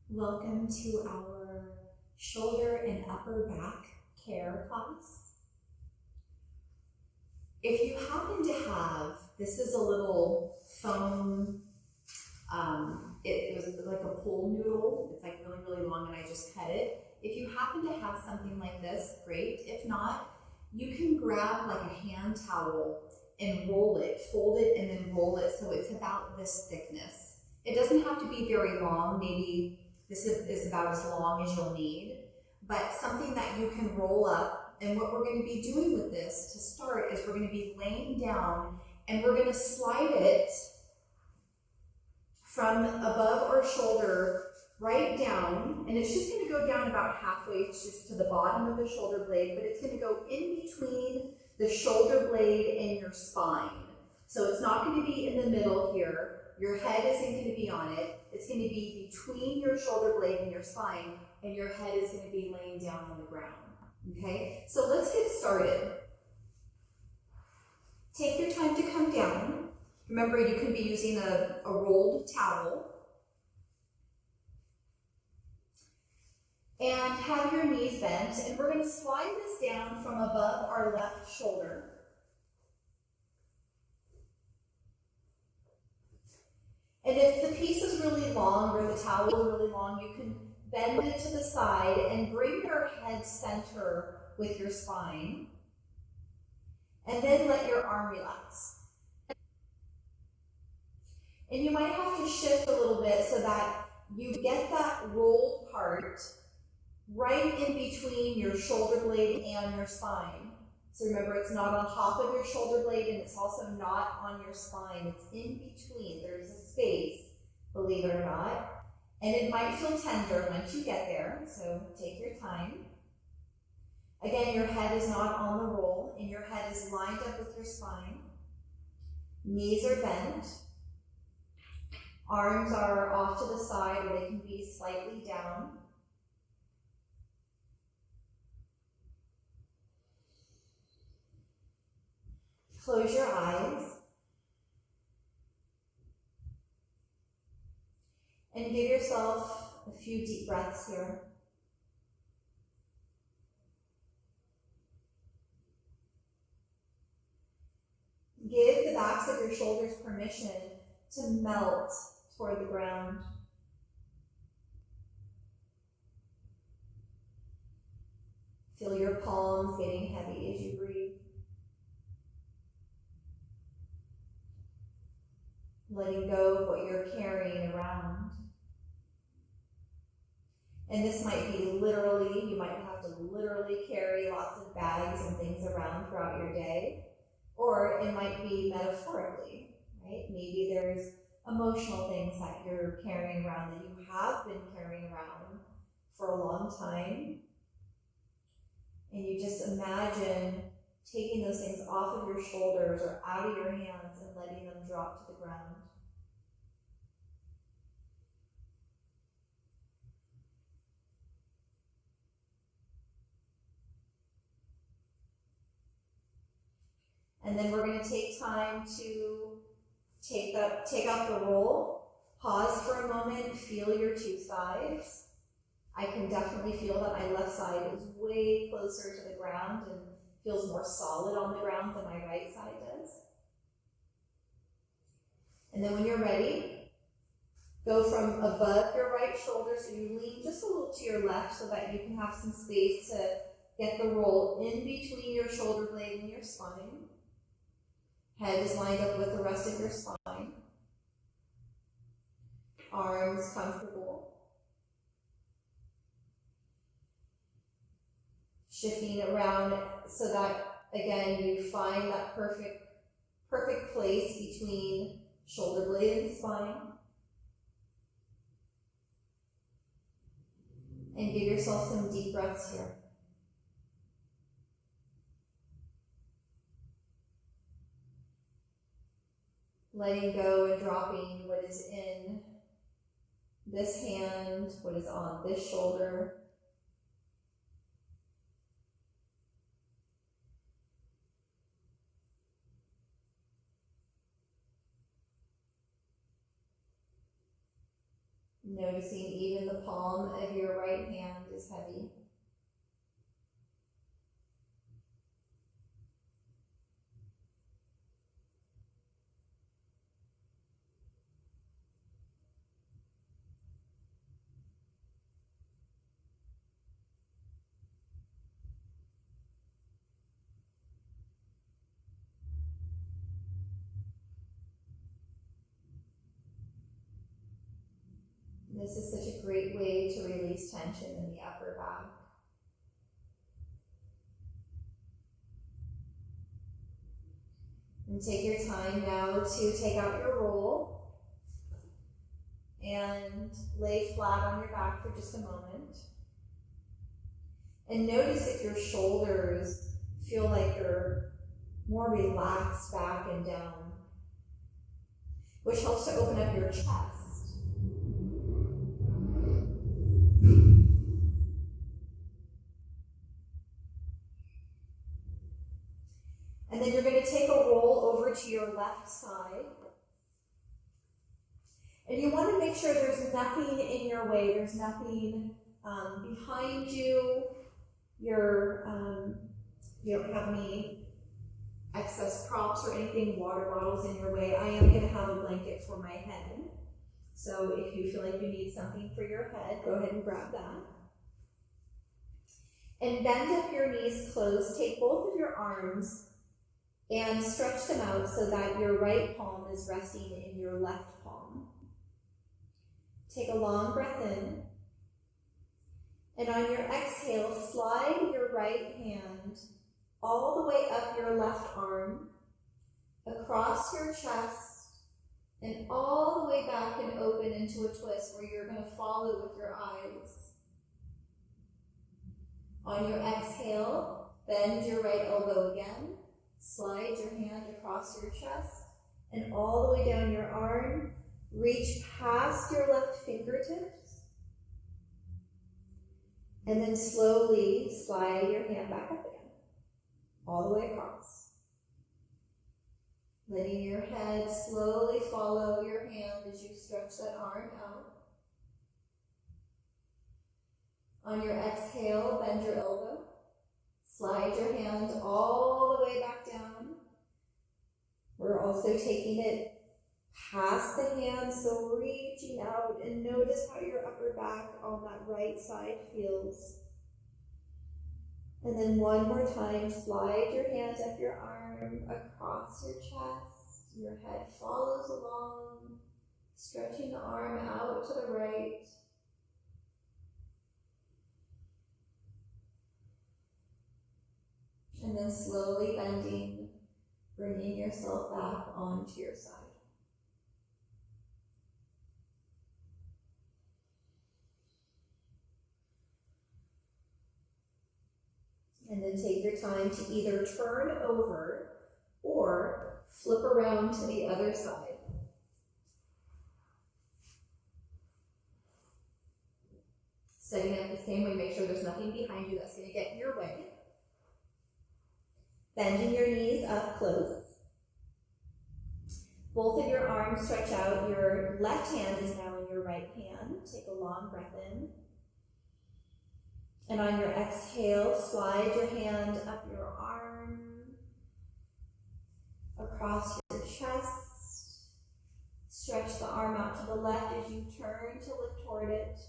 Welcome to our shoulder and upper back care class. If you happen to have, this is a little foam, it was like a pool noodle. It's like really, really long and I just cut it. If you happen to have something like this, great. If not, you can grab like a hand towel and roll it, fold it and then roll it so it's about this thickness. It doesn't have to be very long, maybe this is about as long as you'll need, but something that you can roll up. And what we're going to be doing with this to start is we're going to be laying down and we're going to slide it from above our shoulder right down, and it's just going to go down about halfway just to the bottom of the shoulder blade, but it's going to go in between the shoulder blade and your spine. So it's not going to be in the middle here. Your head isn't going to be on it. It's going to be between your shoulder blade and your spine, and your head is going to be laying down on the ground. Okay, so let's get started. Take your time to come down. Remember, you can be using a rolled towel. And have your knees bent, and we're going to slide this down from above our left shoulder. And if the piece is really long or the towel is really long, you can bend it to the side and bring your head center with your spine. And then let your arm relax. And you might have to shift a little bit so that you get that rolled part right in between your shoulder blade and your spine. So remember, it's not on top of your shoulder blade and it's also not on your spine. It's in between. There's a space, believe it or not. And it might feel tender once you get there, so take your time. Again, your head is not on the roll and your head is lined up with your spine. Knees are bent. Arms are off to the side or they can be slightly down. Close your eyes and give yourself a few deep breaths here. Give the backs of your shoulders permission to melt toward the ground. Feel your palms getting heavy as you breathe. Letting go of what you're carrying around. And this might be literally, you might have to literally carry lots of bags and things around throughout your day. Or it might be metaphorically, right? Maybe there's emotional things that you're carrying around that you have been carrying around for a long time. And you just imagine taking those things off of your shoulders or out of your hands and letting them drop to the ground. And then we're going to take time to take out the roll, pause for a moment, feel your two sides. I can definitely feel that my left side is way closer to the ground and feels more solid on the ground than my right side does. And then when you're ready, go from above your right shoulder, so you lean just a little to your left so that you can have some space to get the roll in between your shoulder blade and your spine. Head is lined up with the rest of your spine. Arms comfortable. Shifting around so that, again, you find that perfect place between shoulder blade and spine. And give yourself some deep breaths here. Letting go and dropping what is in this hand, what is on this shoulder. Noticing even the palm of your right hand is heavy. This is such a great way to release tension in the upper back. And take your time now to take out your roll and lay flat on your back for just a moment. And notice if your shoulders feel like they're more relaxed back and down, which helps to open up your chest. And then you're going to take a roll over to your left side. And you want to make sure there's nothing in your way. There's nothing behind you. You don't have any excess props or anything, water bottles in your way. I am going to have a blanket for my head. So if you feel like you need something for your head, go ahead and grab that. And bend up your knees close. Take both of your arms and stretch them out so that your right palm is resting in your left palm. Take a long breath in. And on your exhale, slide your right hand all the way up your left arm, across your chest, and all the way back and open into a twist where you're going to follow with your eyes. On your exhale, bend your right elbow again. Slide your hand across your chest and all the way down your arm. Reach past your left fingertips. And then slowly slide your hand back up again, all the way across. Letting your head slowly follow your hand as you stretch that arm out. On your exhale, bend your elbow. Slide your hand all the way back down. We're also taking it past the hand, so reaching out, and notice how your upper back on that right side feels. And then one more time, slide your hand up your arm, across your chest. Your head follows along, stretching the arm out to the right. And then slowly bending, bringing yourself back onto your side. And then take your time to either turn over or flip around to the other side. Setting up the same way, make sure there's nothing behind you that's going to get in your way. Bending your knees up close. Both of your arms stretch out. Your left hand is now in your right hand. Take a long breath in. And on your exhale, slide your hand up your arm, across your chest. Stretch the arm out to the left as you turn to look toward it.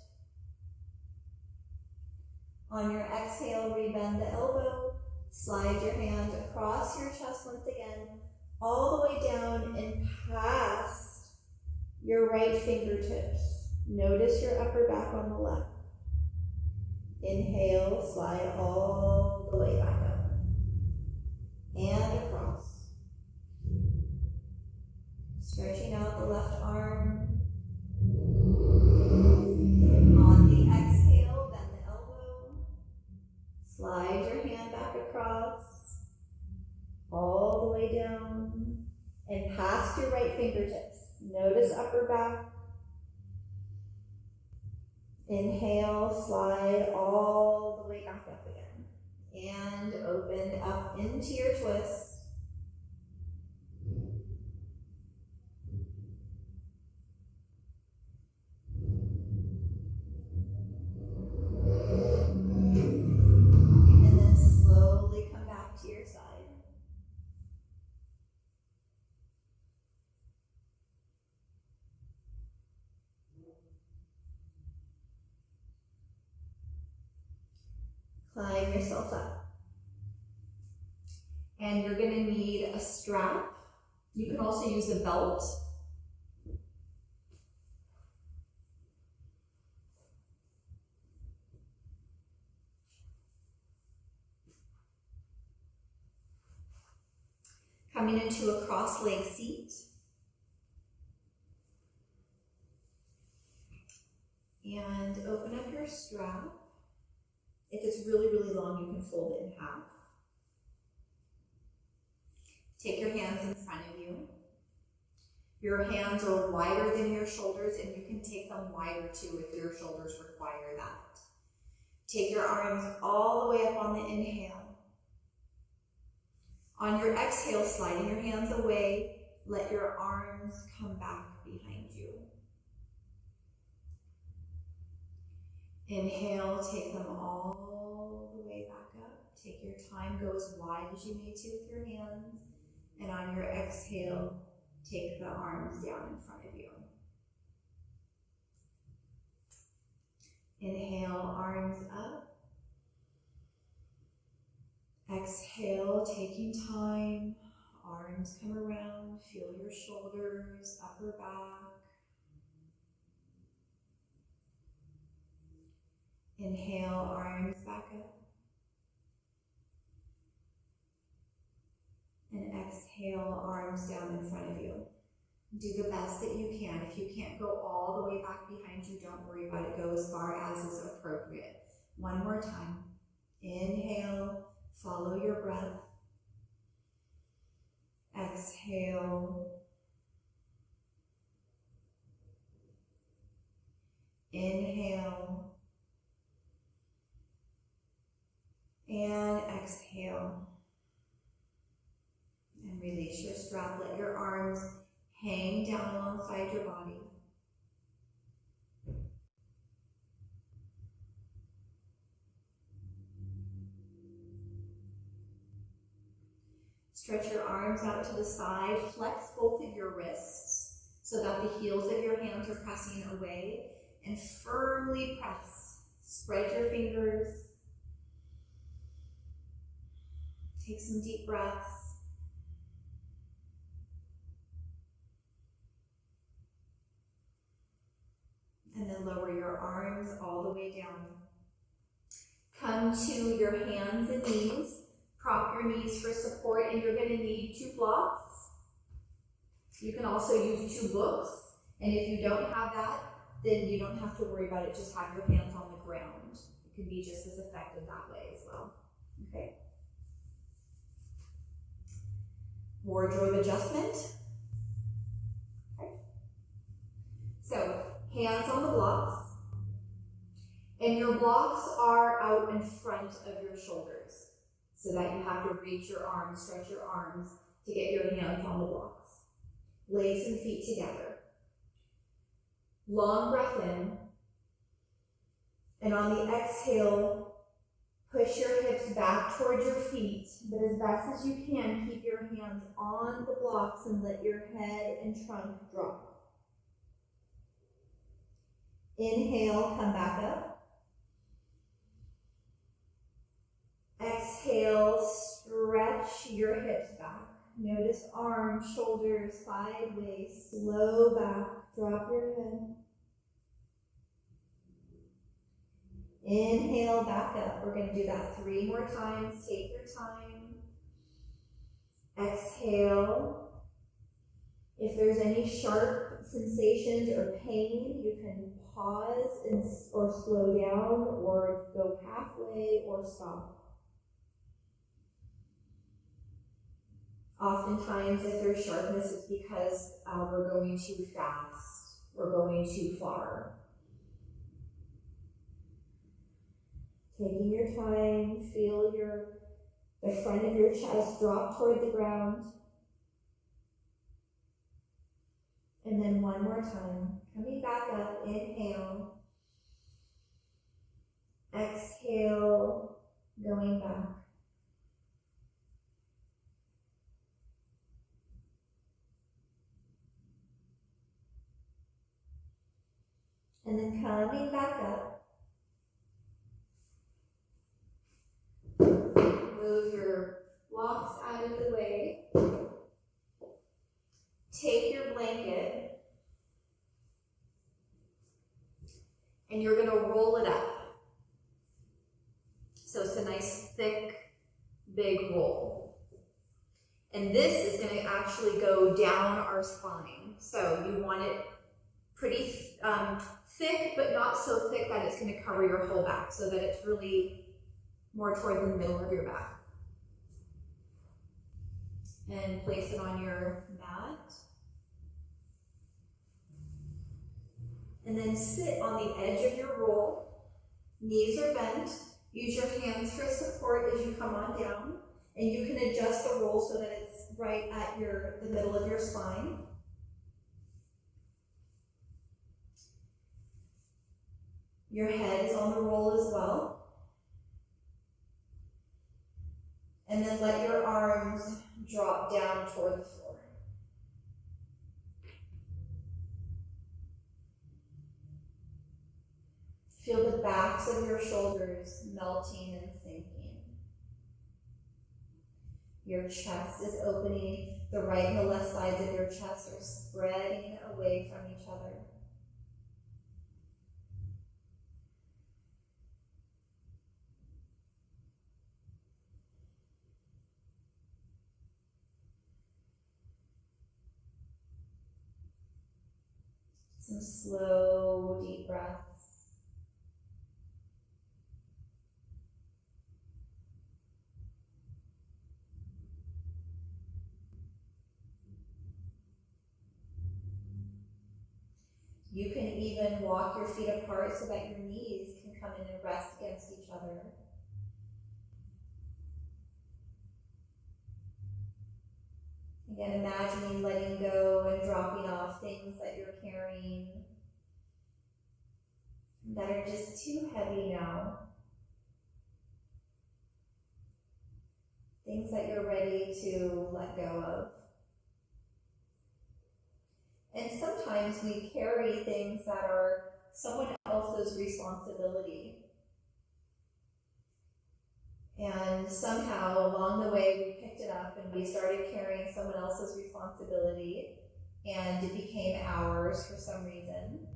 On your exhale, rebend the elbow. Slide your hand across your chest once again, all the way down and past your right fingertips. Notice your upper back on the left. Inhale, slide all the way back up and across. Stretching out the left arm. On the exhale, bend the elbow. Slide your hand back across, all the way down, and past your right fingertips. Notice upper back. Inhale, slide all the way back up again. And open up into your twist. Climb yourself up. And you're going to need a strap. You can also use a belt. Coming into a cross-leg seat. And open up your strap. If it's really, really long, you can fold it in half. Take your hands in front of you. Your hands are wider than your shoulders, and you can take them wider too if your shoulders require that. Take your arms all the way up on the inhale. On your exhale, sliding your hands away, let your arms come back behind you. Inhale, take them all the way back up. Take your time, go as wide as you need to with your hands. And on your exhale, take the arms down in front of you. Inhale, arms up. Exhale, taking time. Arms come around, feel your shoulders, upper back. Inhale, arms back up. And exhale, arms down in front of you. Do the best that you can. If you can't go all the way back behind you, don't worry about it. Go as far as is appropriate. One more time. Inhale, follow your breath. Exhale. Inhale. And exhale. And release your strap. Let your arms hang down alongside your body. Stretch your arms out to the side. Flex both of your wrists so that the heels of your hands are pressing away. And firmly press. Spread your fingers. Take some deep breaths. And then lower your arms all the way down. Come to your hands and knees. Prop your knees for support, and you're going to need 2 blocks. You can also use 2 books, and if you don't have that, then you don't have to worry about it. Just have your hands on the ground. It can be just as effective that way as well. Okay? Wardrobe adjustment. Okay. So, hands on the blocks. And your blocks are out in front of your shoulders so that you have to reach your arms, stretch your arms to get your hands on the blocks. Legs and feet together. Long breath in. And on the exhale, push your hips back towards your feet, but as best as you can, keep your hands on the blocks and let your head and trunk drop. Inhale, come back up. Exhale, stretch your hips back. Notice arms, shoulders, sideways, slow back, drop your head. Inhale, back up. We're going to do that 3 more times. Take your time. Exhale. If there's any sharp sensations or pain, you can pause or slow down or go halfway or stop. Oftentimes, if there's sharpness, it's because we're going too fast. We're going too far. Taking your time, feel the front of your chest drop toward the ground. And then one more time, coming back up, inhale. Exhale, going back. And then coming back up. big roll. And this is going to actually go down our spine. So you want it pretty thick, but not so thick that it's going to cover your whole back, so that it's really more toward the middle of your back. And place it on your mat. And then sit on the edge of your roll. Knees are bent. Use your hands for support as you come on down. And you can adjust the roll so that it's right at the middle of your spine. Your head is on the roll as well. And then let your arms drop down toward the floor. Feel the backs of your shoulders melting and sinking. Your chest is opening. The right and the left sides of your chest are spreading away from each other. Some slow, deep breaths. You can even walk your feet apart so that your knees can come in and rest against each other. Again, imagining letting go and dropping off things that you're carrying that are just too heavy now. Things that you're ready to let go of. And sometimes we carry things that are someone else's responsibility. And somehow along the way we picked it up and we started carrying someone else's responsibility, and it became ours for some reason.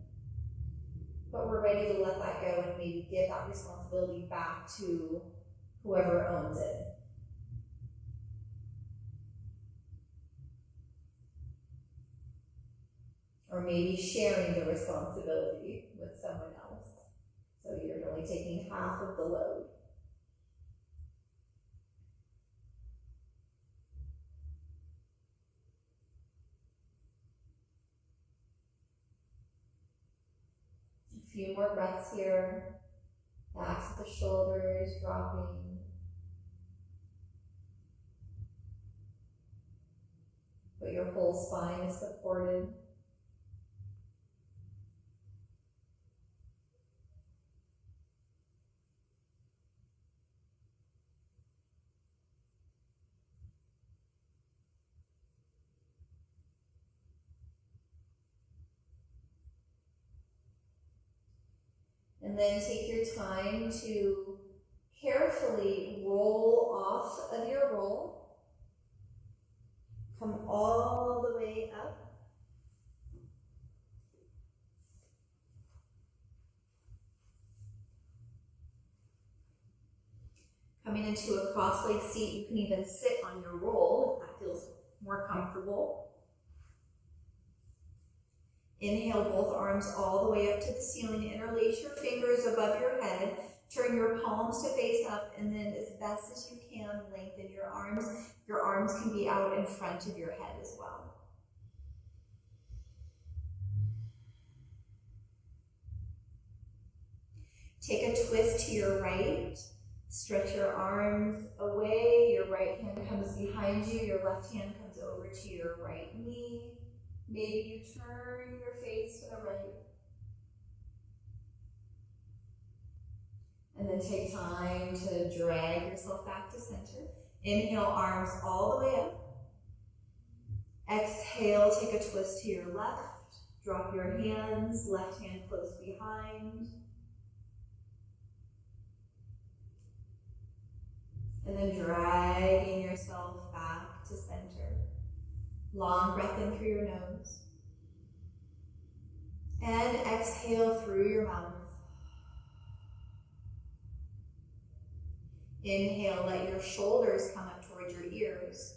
But we're ready to let that go and maybe give that responsibility back to whoever owns it. Or maybe sharing the responsibility with someone else. So you're only taking half of the load. A few more breaths here. Backs of the shoulders dropping. But your whole spine is supported. And then take your time to carefully roll off of your roll. Come all the way up. Coming into a cross-legged seat, you can even sit on your roll if that feels more comfortable. Inhale both arms all the way up to the ceiling. Interlace your fingers above your head. Turn your palms to face up, and then as best as you can, lengthen your arms. Your arms can be out in front of your head as well. Take a twist to your right. Stretch your arms away. Your right hand comes behind you. Your left hand comes over to your right knee. Maybe you turn your face to the right. And then take time to drag yourself back to center. Inhale, arms all the way up. Exhale, take a twist to your left. Drop your hands, left hand close behind. And then dragging yourself back to center. Long breath in through your nose. And exhale through your mouth. Inhale, let your shoulders come up towards your ears.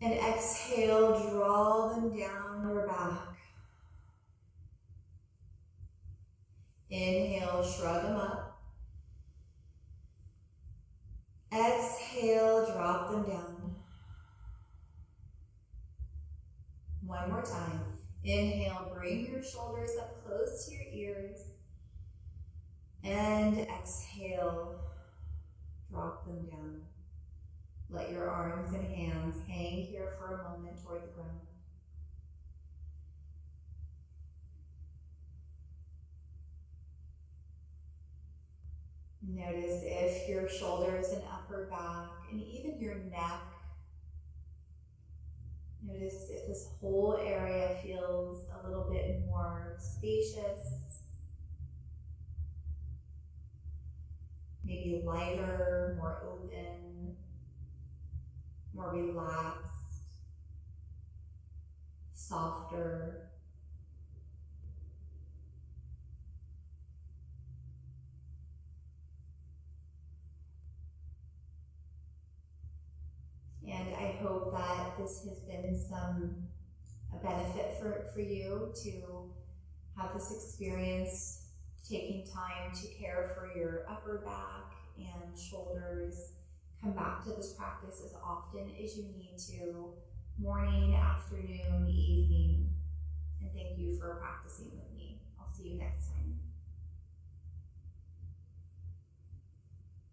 And exhale, draw them down your back. Inhale, shrug them up. Exhale, drop them down. One more time. Inhale, bring your shoulders up close to your ears. And exhale, drop them down. Let your arms and hands hang here for a moment toward the ground. Notice if your shoulders and upper back and even your neck, notice if this whole area feels a little bit more spacious, maybe lighter, more open, more relaxed, softer. And I hope that this has been a benefit for you to have this experience, taking time to care for your upper back and shoulders. Come back to this practice as often as you need to, morning, afternoon, evening.